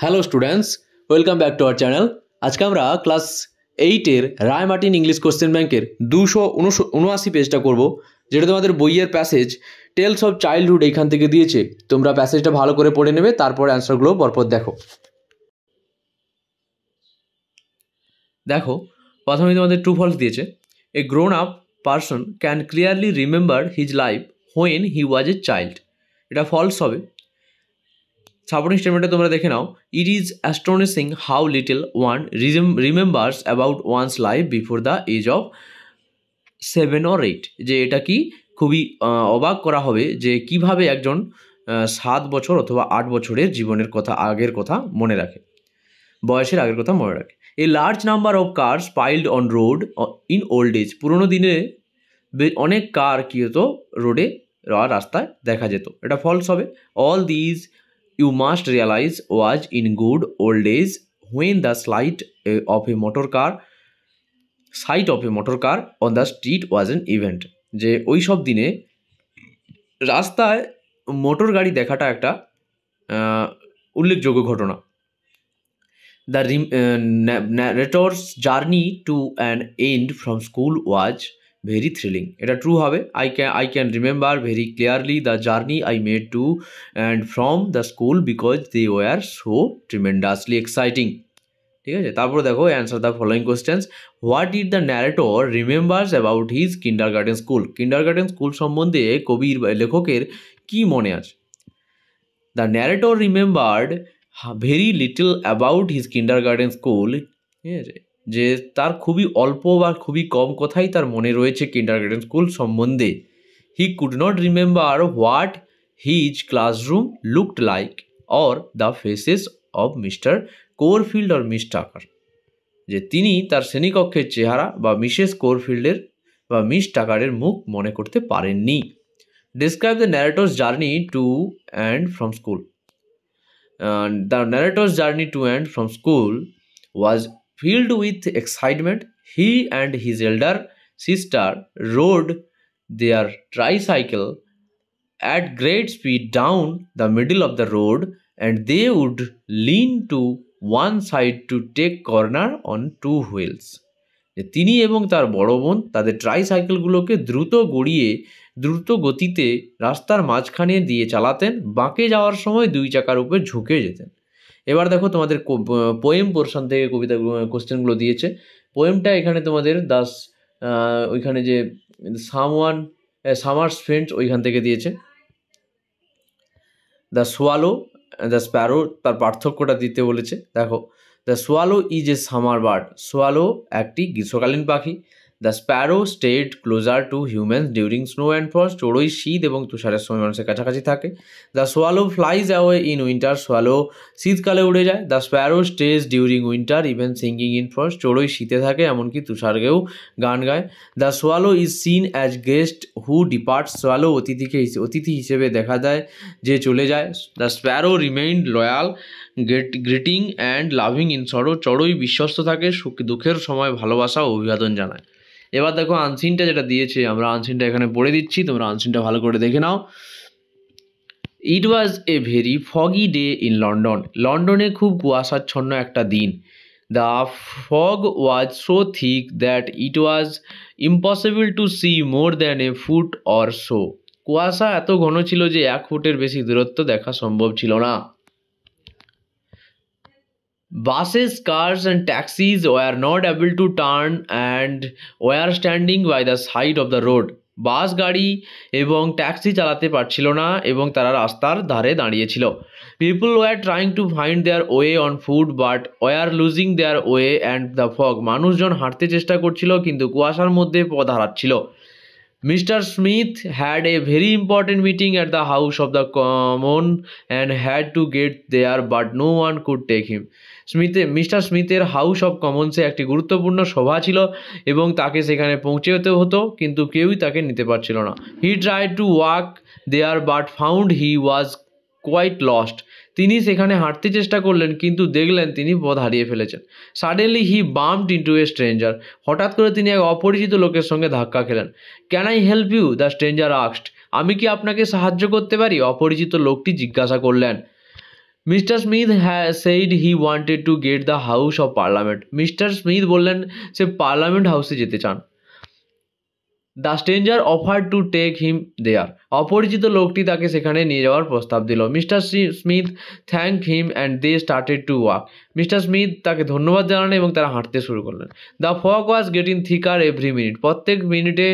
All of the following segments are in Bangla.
Hello students, welcome back to our channel. আজকে আমরা ক্লাস 8-এর রায় মার্টিন ইংলিশ কোশ্চেন ব্যাংকের 279 পেজটা করব, যেটা তোমাদের বইয়ের প্যাসেজ টেলস অফ চাইল্ডহুড এইখান থেকে দিয়েছে। তোমরা প্যাসেজটা ভালো করে পড়ে নেবে, তারপরে অ্যান্সারগুলো পরপর দেখো। দেখো, প্রথমে তোমাদের ট্রু ফলস দিয়েছে। A grown up person can clearly remember his life when he was a child. এটা ফলস হবে। সাপোর্টিং স্টেটমেন্টে তোমরা দেখে নাও, it is astonishing how little one remembers about one's life before the age of 7 or 8। যে এটা কি খুবই অবাক করা হবে যে কিভাবে একজন 7 বছর অথবা 8 বছরের জীবনের কথা, আগের কথা মনে রাখে, বয়সের আগের কথা মনে রাখে। A large number of cars piled on road in old age. পুরোনো দিনে অনেক কার কী হতো, রোডে রাস্তায় দেখা যেত। এটা ফলস হবে। All these you must realize was in good old days when the sight of a motor car on the street was an event। যে ওই সব দিনে রাস্তায় মোটর গাড়ি দেখাটা একটা উল্লেখযোগ্য ঘটনা। The narrator's journey to an end from school was very thrilling। এটা ট্রু হবে। I can remember very clearly the journey I made to and from the school because they were so tremendously exciting। ঠিক আছে, তারপর দেখো, answer the following questions. What did the narrator remembers about his kindergarten school. Kindergarten school সম্বন্ধে কবির বা লেখকের কি মনে আছে? The narrator remembered very little about his kindergarten school. ঠিক আছে, যে তার খুবই অল্প বা খুবই কম কথাই তার মনে রয়েছে কিন্ডারগার্টেন স্কুল সম্বন্ধে। He could not remember what his classroom looked like or the faces of mister Corfield or miss Tucker. যে তিনি তার শ্রেণীকক্ষের চেহারা বা মিসেস কোরফিল্ডের বা মিস টাকারের মুখ মনে করতে পারেননি। Describe the narrator's journey to and from school. The narrator's journey to and from school was filled with excitement. He and his elder sister rode their tricycle at great speed down the middle of the road, and they would lean to one side to take corner on two wheels। তিনি এবং তার বড় বোন তাদের ট্রাইসাইকেলগুলোকে দ্রুত গতিতে রাস্তার মাঝখানে দিয়ে চালাতেন, বাঁকে যাওয়ার সময় 2 চাকার উপর ঝুঁকে যেতেন। এবার দেখো, তোমাদের পোয়েম পোর্শন থেকে কবিতা কোশ্চেনগুলো দিয়েছে। পোয়েমটা এখানে তোমাদের ওইখানে যে সামার্স ফ্রেন্ডস ওইখান থেকে দিয়েছে। দ্য সোয়ালো দ্য স্প্যারো, তার পার্থক্যটা দিতে বলেছে। দেখো, the swallow is a summer bird. Swallow একটি গ্রীষ্মকালীন পাখি। The sparrow stayed closer to humans during snow and frost. চড়ুই শীত এবং তুষারের সময় মানুষের কাছাকাছি থাকে। The swallow flies away in winter. Swallow শীতকালে উড়ে যায়। The sparrow stays during winter even singing in frost. চড়ুই শীতে থাকে, এমনকি তুষারকেও গান গায়। The swallow is seen as guest who departs. Swallow অতিথি হিসেবে দেখা যায় যে চলে যায়। The Sparrow remained loyal greeting and loving in সরো। চড়ুই বিশ্বস্ত থাকে, দুঃখের সময় ভালোবাসা ও অভিবাদন জানায়। এবার দেখো, আনসিনটা যেটা দিয়েছে, আমরা আনসিনটা এখানে পড়ে দিচ্ছি, তোমরা আনসিনটা ভালো করে দেখে নাও। It was a very foggy day in London. লন্ডনে খুব কুয়াশাচ্ছন্ন একটা দিন। The fog was so thick that it was impossible to see more than a foot or so. কুয়াশা এত ঘন ছিল যে 1 ফুটের বেশি দূরত্ব দেখা সম্ভব ছিল না। Buses, cars and taxis were not able to turn and were standing by the side of the road। বাস, গাড়ি এবং ট্যাক্সি চালাতে পারছিল না এবং তারা রাস্তার ধারে দাঁড়িয়েছিল। People were trying to find their way on foot but were losing their way and the fog। মানুষজন হাঁটতে চেষ্টা করছিল কিন্তু কুয়াশার মধ্যে পথ হারাচ্ছিল। Mr. Smith had a very important meeting at the House of the Common and had to get there but no one could take him। Mister স্মিথের হাউস অফ কমন্সে একটি গুরুত্বপূর্ণ সভা ছিল এবং তাকে সেখানে পৌঁছে যেতে হতো, কিন্তু কেউই তাকে নিতে পারছিল না। He tried to walk there but found he was quite lost. তিনি সেখানে হাঁটতে চেষ্টা করলেন কিন্তু দেখলেন তিনি পথ হারিয়ে ফেলেছেন। Suddenly he bumped into a stranger. হঠাৎ করে তিনি এক অপরিচিত লোকের সঙ্গে ধাক্কা খেলেন। Can I help you? The stranger asked. আমি কি আপনাকে সাহায্য করতে পারি? অপরিচিত লোকটি জিজ্ঞাসা করলেন। Mister Smith said he wanted to get the house of parliament. Mister Smith বললেন সে পার্লামেন্ট হাউসে যেতে চান। The stranger offer to take him there. অপরিচিত লোকটি তাকে সেখানে নিয়ে যাওয়ার প্রস্তাব দিল। Mister Smith thank him and they started to walk. Mister Smith তাকে ধন্যবাদ জানালেন এবং তারা হাঁটতে শুরু করলেন। The fog was getting thicker every minute. প্রত্যেক মিনিটে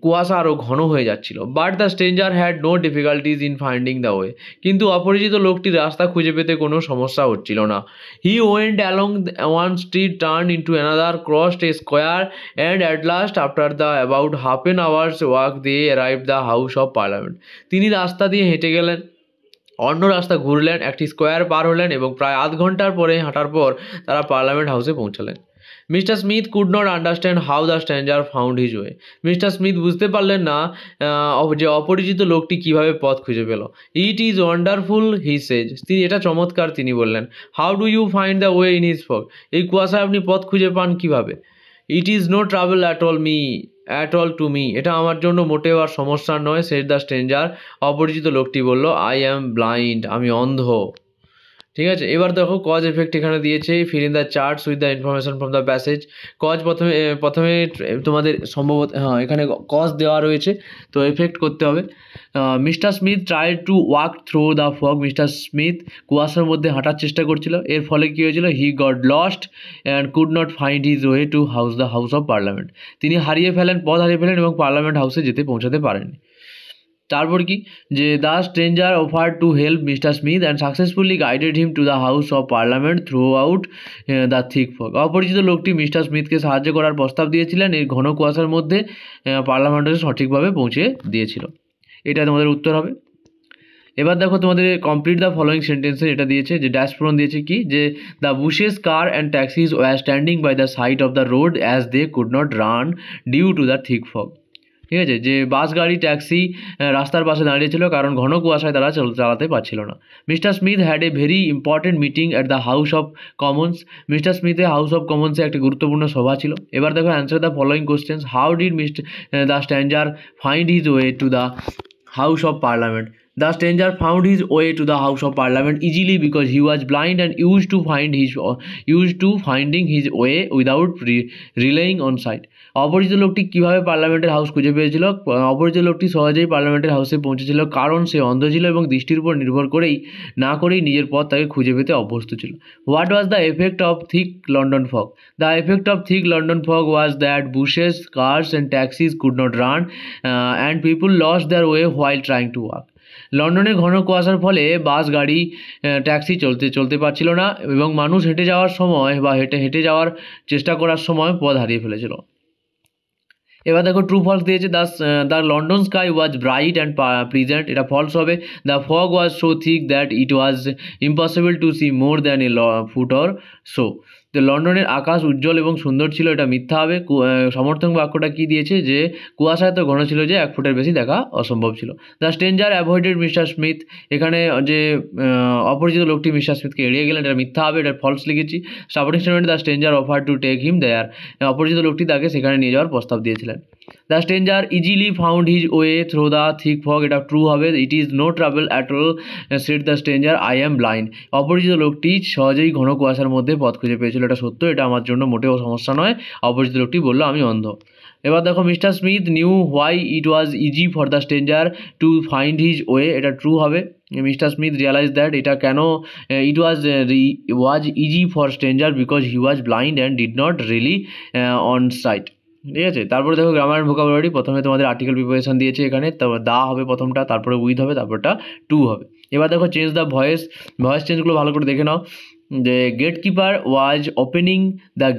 কুয়াশা আরও ঘন হয়ে যাচ্ছিল। But the stranger had no difficulties in finding the way. কিন্তু অপরিচিত লোকটির রাস্তা খুঁজে পেতে কোনো সমস্যা হচ্ছিল না। He went along one street, turn into another, crossed a square, and at last after the about half an hours walk they arrive the House of Parliament. তিনি রাস্তা দিয়ে হেঁটে গেলেন, অন্য রাস্তা ঘুরলেন, একটি স্কোয়ার পার হলেন এবং প্রায় আধ ঘন্টার পরে হাঁটার পর তারা পার্লামেন্ট হাউসে পৌঁছালেন। Mister Smith could not understand how the stranger found his way. Mister Smith বুঝতে পারলেন না যে অপরিচিত লোকটি কিভাবে পথ খুঁজে পেল। It is wonderful he says. তিনি এটা চমৎকার, তিনি বললেন। How do you find the way in his fog. এই কুয়াশায় আপনি পথ খুঁজে পান কিভাবে? It is no travel at all to me. এটা আমার জন্য মোটেও আর সমস্যা নয়, সেড দ্য স্ট্রেঞ্জার। অপরিচিত লোকটি বলল, আই অ্যাম ব্লাইন্ড, আমি অন্ধ। ঠিক আছে, এবার দেখো কজ এফেক্ট এখানে দিয়েছে। Fill in the charts with the information from the passage. Cause প্রথমে তোমাদের সম্ভবত এখানে কজ দেওয়া রয়েছে, তো এফেক্ট করতে হবে। Mister Smith try to walk through the fog. Mister Smith কুয়াশার মধ্যে হাঁটার চেষ্টা করছিল, এর ফলে কী হয়েছিল? He got lost and could not find his way to the House of Parliament. তিনি পথ হারিয়ে ফেলেন এবং পার্লামেন্ট হাউসে পৌঁছাতে পারেননি। তারপর কি, যে the stranger offer to help mister Smith and successfully guided him to the House of parliament through out the thick fog. অপরিচিত লোকটি মিস্টার স্মিথকে সাহায্য করার প্রস্তাব দিয়েছিলেন, এই ঘন কুয়াশার মধ্যে পার্লামেন্টে সঠিকভাবে পৌঁছে দিয়েছিল। এটা তোমাদের উত্তর হবে। এবার দেখো তোমাদের কমপ্লিট দ্য ফলোয়িং সেন্টেন্সে এটা দিয়েছে, যে ড্যাশ পূরণ দিয়েছে কি, যে the buses car and taxis were standing by the side of the road as they could not run due to the thick fog. ঠিক আছে, যে বাস গাড়ি ট্যাক্সি রাস্তার পাশে দাঁড়িয়েছিল কারণ ঘন কুয়াশায় তারা চালাতে পারছিল না। Mister Smith had a very important meeting at the House of Commons. Mister স্মিথের হাউস অফ কমন্সে একটি গুরুত্বপূর্ণ সভা ছিল। এবার দেখো answer the following questions. How did the stranger find his way to the House of Parliament? The stranger found his way to the House of Parliament easily because he was blind and used to finding his way without relying on sight. অপরিচিত লোকটি কিভাবে পার্লামেন্টের হাউস খুঁজে পেয়েছিল? অপরিচিত লোকটি সহজেই পার্লামেন্টের হাউসে পৌঁছেছিল কারণ সে অন্ধ ছিল এবং দৃষ্টির উপর নির্ভর না করেই নিজের পথ তাকে খুঁজে পেতে অভ্যস্ত ছিল। What was the effect of thick London fog? The effect of thick London fog was that buses, cars and taxis could not run and people lost their way while trying to walk. লন্ডনে ঘন কুয়াশার ফলে বাস গাড়ি ট্যাক্সি চলতে পারছিল না এবং মানুষ হেঁটে যাওয়ার সময় বা হেঁটে যাওয়ার চেষ্টা করার সময় পথ হারিয়ে ফেলেছিল। এবার দেখো ট্রু ফলস দিয়েছে। The London sky was bright and pleasant, এটা ফলস হবে। The fog was so thick that it was impossible to see more than a foot or so. তো লন্ডনের আকাশ উজ্জ্বল এবং সুন্দর ছিল, এটা মিথ্যা হবে। সমর্থক বাক্যটা কি দিয়েছে, যে কুয়াশা এত ঘন ছিল যে 1 ফুটের বেশি দেখা অসম্ভব ছিল। The stranger avoided mister Smith, এখানে যে অপরিচিত লোকটি মিস্টার স্মিথকে এড়িয়ে গেলেন, এটা মিথ্যা হবে, এটা ফলস লিখেছি। Supporting statement, the stranger offer to take him there, অপরিচিত লোকটি তাকে সেখানে নিয়ে যাওয়ার প্রস্তাব দিয়েছিলেন। The stranger easily found his way through the thick fog, এটা ট্রু হবে। It is no travel at all said the stranger, I am blind. অপরিচিত লোকটি সহজেই ঘন কুয়াশার মধ্যে পথ খুঁজে পেয়েছিল, এটা সত্য, এটা আমার জন্য মোটেও সমস্যা নয়। অপরিচিত লোকটি বলল, আমি অন্ধ। এবার দেখো mister Smith knew why it was easy for the stranger to find his way, এটা ট্রু হবে। মিস্টার স্মিথ রিয়ালাইজ দ্যাট, এটা কেন it was easy for stranger because he was blind and did not rely on sight. ঠিক আছে, তারপরে দেখো গ্রামার অ্যান্ড ভোকাবুলারি। প্রথমে তোমাদের আর্টিকেল প্রিপারেশন দিয়েছে এখানে, তারপর দা হবে প্রথমটা, তারপরে উইথ হবে, তারপরটা টু হবে। এবার দেখো চেঞ্জ দ্য ভয়েস চেঞ্জগুলো ভালো করে দেখে নাও। যে gatekeeper was opening the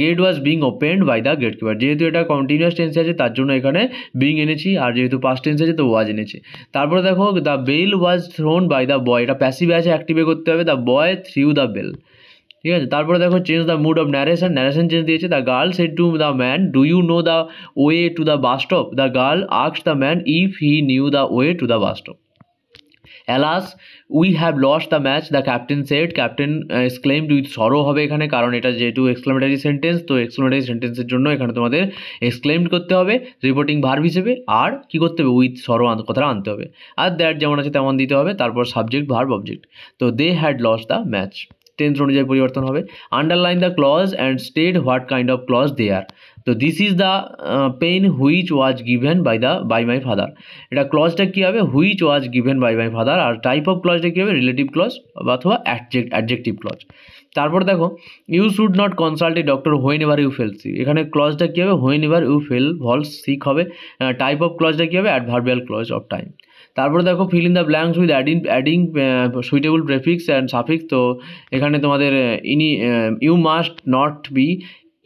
gate was being opened by the gatekeeper. যেহেতু এটা কন্টিনিউয়াস টেন্সে আছে তার জন্য এখানে বিং এনেছি, আর যেহেতু পাস্ট টেন্সে আছে তো ওয়াজ এনেছি। তারপরে দেখো the bell was thrown by the boy, এটা প্যাসিভ আছে, অ্যাক্টিভে করতে হবে। The boy threw the bell. ঠিক আছে, তারপরে দেখো change the mood of narration change দিয়েছে। The girl said to the man, do you know the way to the bus stop? The girl asked the man if he knew the way to the bus stop. Alas we have lost the match the captain shed, captain exclaimed with sorrow হবে এখানে, কারণ এটা যেহেতু এক্সক্লেমেটারি সেন্টেন্স, তো এক্সক্লেমেটারি সেন্টেন্সের জন্য এখানে তোমাদের এক্সক্লেমড করতে হবে রিপোর্টিং ভার্ব হিসেবে, আর কি করতে হবে উইথ সরো কথাটা আনতে হবে, আর দ্যাট যেমন আছে তেমন দিতে হবে, তারপর সাবজেক্ট ভার্ব অবজেক্ট। তো they had lost the match tense অনুযায়ী পরিবর্তন হবে। Underline the clause and state what kind of clause they are. তো this is the pen which was given by my father, এটা ক্লজটা কী হবে which was given by my father, আর টাইপ অফ ক্লজটা কী হবে রিলেটিভ ক্লজ অথবা অ্যাডজেক্টিভ ক্লজ। তারপর দেখো you should not consult a doctor whenever you fell sick, এখানে ক্লজটা কী হবে whenever you falls sick হবে, টাইপ অফ ক্লজটা কী হবে অ্যাডভার্বিয়াল ক্লজ অফ টাইম। তারপরে দেখো fill in the blanks with adding suitable prefix and suffix, তো এখানে তোমাদের you must not be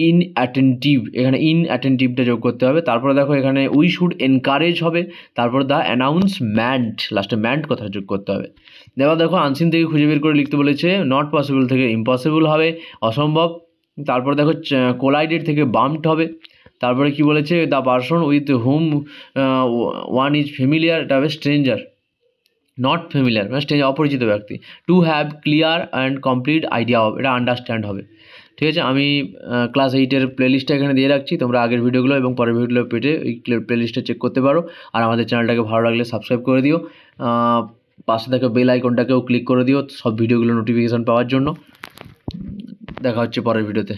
inattentive, এখানে ইনঅ্যাটেন্টিভটা যোগ করতে হবে। তারপরে দেখো এখানে উই শুড এনকারেজ হবে, তারপর দ্য অ্যানাউন্সমেন্ট লাস্টে ম্যান্ট কথা যোগ করতে হবে। এবার দেখো আনসিন থেকে খুঁজে বের করে লিখতে বলেছে, নট পসিবল থেকে ইম্পসিবল হবে অসম্ভব। তারপর দেখো কোলাইডেড থেকে বাম্পড হবে। তারপরে কি বলেছে the person with hmm one is familiar, এটা হবে স্ট্রেঞ্জার, নট ফ্যামিলিয়ার মানে স্ট্রেঞ্জার অপরিচিত ব্যক্তি। To have clear and complete idea হবে, এটা আন্ডারস্ট্যান্ড হবে। ঠিক আছে, আমি ক্লাস 8-এর প্লেলিস্টটা এখানে দিয়ে রাখছি, তোমরা আগের ভিডিওগুলো এবং পরের ভিডিওগুলো পেটে ওই প্লেলিস্টটা চেক করতে পারো। আর আমাদের চ্যানেলটাকে ভালো লাগলে সাবস্ক্রাইব করে দিও, পাশে থাকা বেল আইকনটাকেও ক্লিক করে দিও সব ভিডিওগুলো নোটিফিকেশান পাওয়ার জন্য। দেখা হচ্ছে পরের ভিডিওতে।